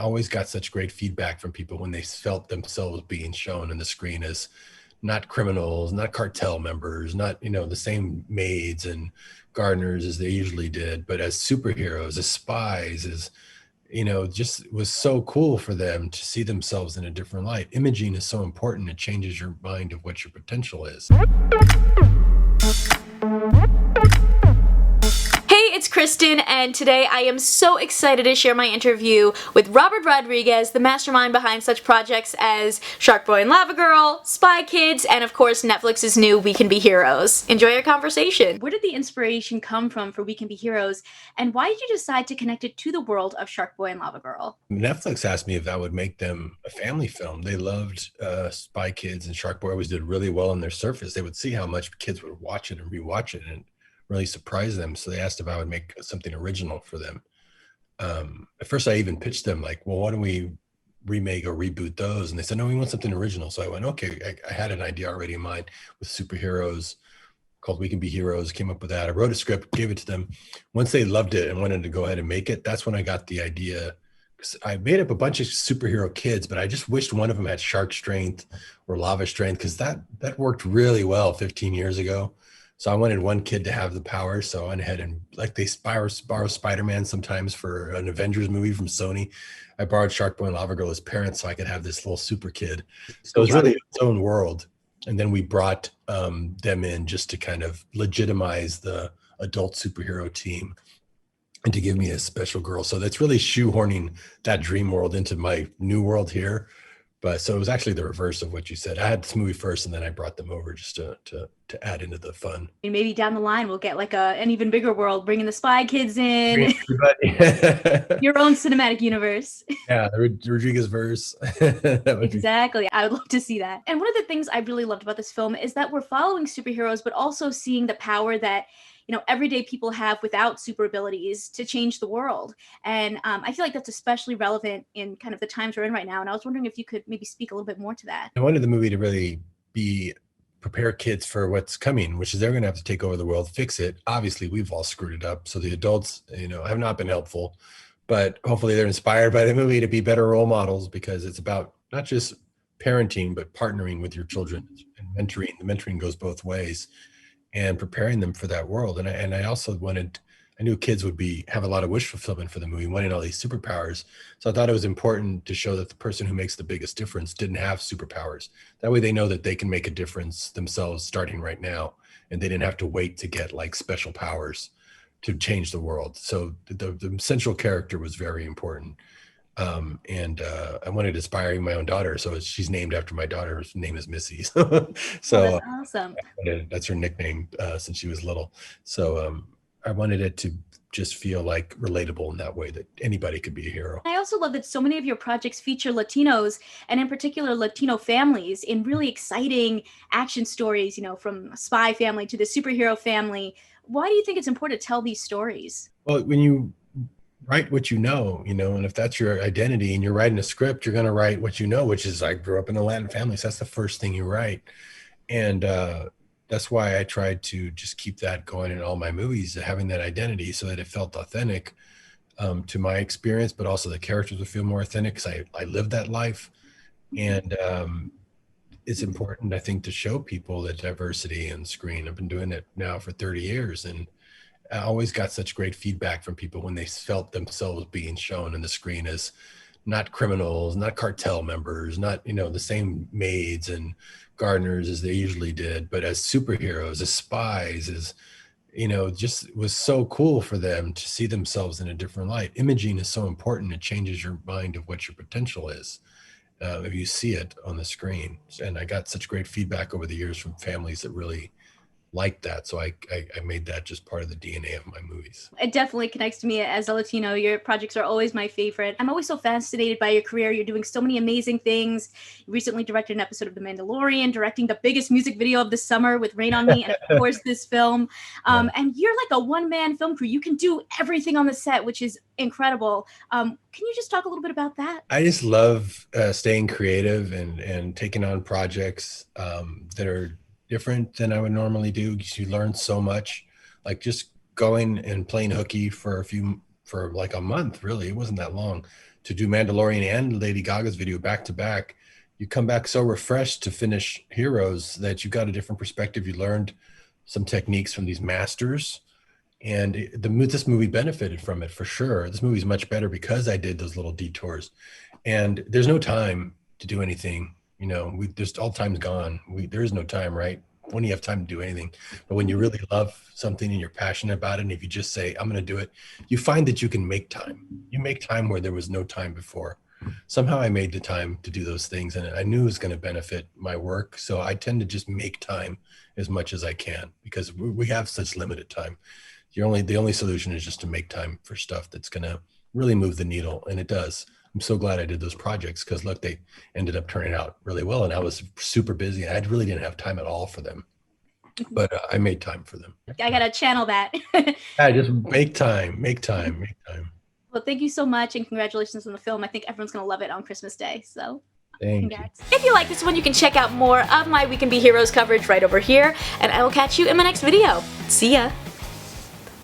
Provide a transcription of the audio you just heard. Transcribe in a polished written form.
always got such great feedback from people when they felt themselves being shown on the screen as not criminals, not cartel members, not, the same maids and gardeners as they usually did, but as superheroes, as spies, as, just was so cool for them to see themselves in a different light. Imaging is so important. It changes your mind of what your potential is. Hey, it's Kristen, and today I am so excited to share my interview with Robert Rodriguez, the mastermind behind such projects as Sharkboy and Lavagirl, Spy Kids, and of course Netflix's new We Can Be Heroes. Enjoy our conversation. Where did the inspiration come from for We Can Be Heroes, and why did you decide to connect it to the world of Sharkboy and Lavagirl? Netflix asked me if I would make them a family film. They loved Spy Kids, and Sharkboy always did really well on their surface. They would see how much kids would watch it and rewatch it, and really surprised them. So they asked if I would make something original for them. At first I even pitched them like, well, why don't we remake or reboot those? And they said, no, we want something original. So I went, okay, I had an idea already in mind with superheroes called We Can Be Heroes, came up with that. I wrote a script, gave it to them. Once they loved it and wanted to go ahead and make it, that's when I got the idea. I made up a bunch of superhero kids, but I just wished one of them had shark strength or lava strength, because that worked really well 15 years ago. So I wanted one kid to have the power. So I went ahead and, like they borrow Spider-Man sometimes for an Avengers movie from Sony, I borrowed Sharkboy and Lavagirl as parents so I could have this little super kid. So it was really its own world. And then we brought them in just to kind of legitimize the adult superhero team and to give me a special girl. So that's really shoehorning that dream world into my new world here. But so it was actually the reverse of what you said. I had this movie first, and then I brought them over just to add into the fun. And maybe down the line we'll get like an even bigger world, bringing the Spy Kids in, your own cinematic universe. Yeah, the Rodriguez verse. Exactly. I would love to see that. And one of the things I really loved about this film is that we're following superheroes, but also seeing the power that everyday people have without super abilities to change the world. And I feel like that's especially relevant in kind of the times we're in right now. And I was wondering if you could maybe speak a little bit more to that. I wanted the movie to really prepare kids for what's coming, which is they're going to have to take over the world, fix it. Obviously, we've all screwed it up. So the adults, have not been helpful, but hopefully they're inspired by the movie to be better role models, because it's about not just parenting, but partnering with your children and mentoring. The mentoring goes both ways, and preparing them for that world. And I also I knew kids would have a lot of wish fulfillment for the movie, wanting all these superpowers. So I thought it was important to show that the person who makes the biggest difference didn't have superpowers. That way they know that they can make a difference themselves starting right now, and they didn't have to wait to get like special powers to change the world. So the central character was very important. I wanted to inspire my own daughter, so she's named after my daughter's name is Missy. So that's awesome. That's her nickname since she was little. So I wanted it to just feel like relatable in that way, that anybody could be a hero. I also love that so many of your projects feature Latinos, and in particular Latino families, in really exciting action stories, from a spy family to the superhero family. Why do you think it's important to tell these stories? Well, when you write what and if that's your identity and you're writing a script, you're going to write what you know, which is, I grew up in a Latin family. So that's the first thing you write. And that's why I tried to just keep that going in all my movies, having that identity so that it felt authentic to my experience, but also the characters would feel more authentic because I lived that life. And it's important, I think, to show people the diversity on screen. I've been doing it now for 30 years, and I always got such great feedback from people when they felt themselves being shown on the screen as not criminals, not cartel members, not, the same maids and gardeners as they usually did, but as superheroes, as spies, as, just was so cool for them to see themselves in a different light. Imaging is so important. It changes your mind of what your potential is if you see it on the screen. And I got such great feedback over the years from families that really like that. So I made that just part of the DNA of my movies. It definitely connects to me as a Latino. Your projects are always my favorite. I'm always so fascinated by your career. You're doing so many amazing things. You recently directed an episode of The Mandalorian, directing the biggest music video of the summer with Rain on Me, and of course this film. And you're like a one-man film crew. You can do everything on the set, which is incredible. Can you just talk a little bit about that? I just love staying creative and taking on projects that are different than I would normally do, because you learn so much. Like just going and playing hooky for like a month, really, it wasn't that long, to do Mandalorian and Lady Gaga's video back to back, you come back so refreshed to finish Heroes that you got a different perspective. You learned some techniques from these masters, and this movie benefited from it for sure. This movie's much better because I did those little detours, and there's no time to do anything. You know, there's all time's gone. There is no time, right? When you have time to do anything. But when you really love something and you're passionate about it, and if you just say, I'm going to do it, you find that you can make time. You make time where there was no time before. Somehow I made the time to do those things, and I knew it was going to benefit my work. So I tend to just make time as much as I can, because we have such limited time. The only solution is just to make time for stuff that's going to really move the needle. And it does. I'm so glad I did those projects, because look, they ended up turning out really well, and I was super busy. I really didn't have time at all for them, but I made time for them. I gotta channel that. I just make time. Well, thank you so much, and congratulations on the film. I think everyone's gonna love it on Christmas Day. So congrats. If you like this one, you can check out more of my We Can Be Heroes coverage right over here, and I will catch you in my next video. See ya.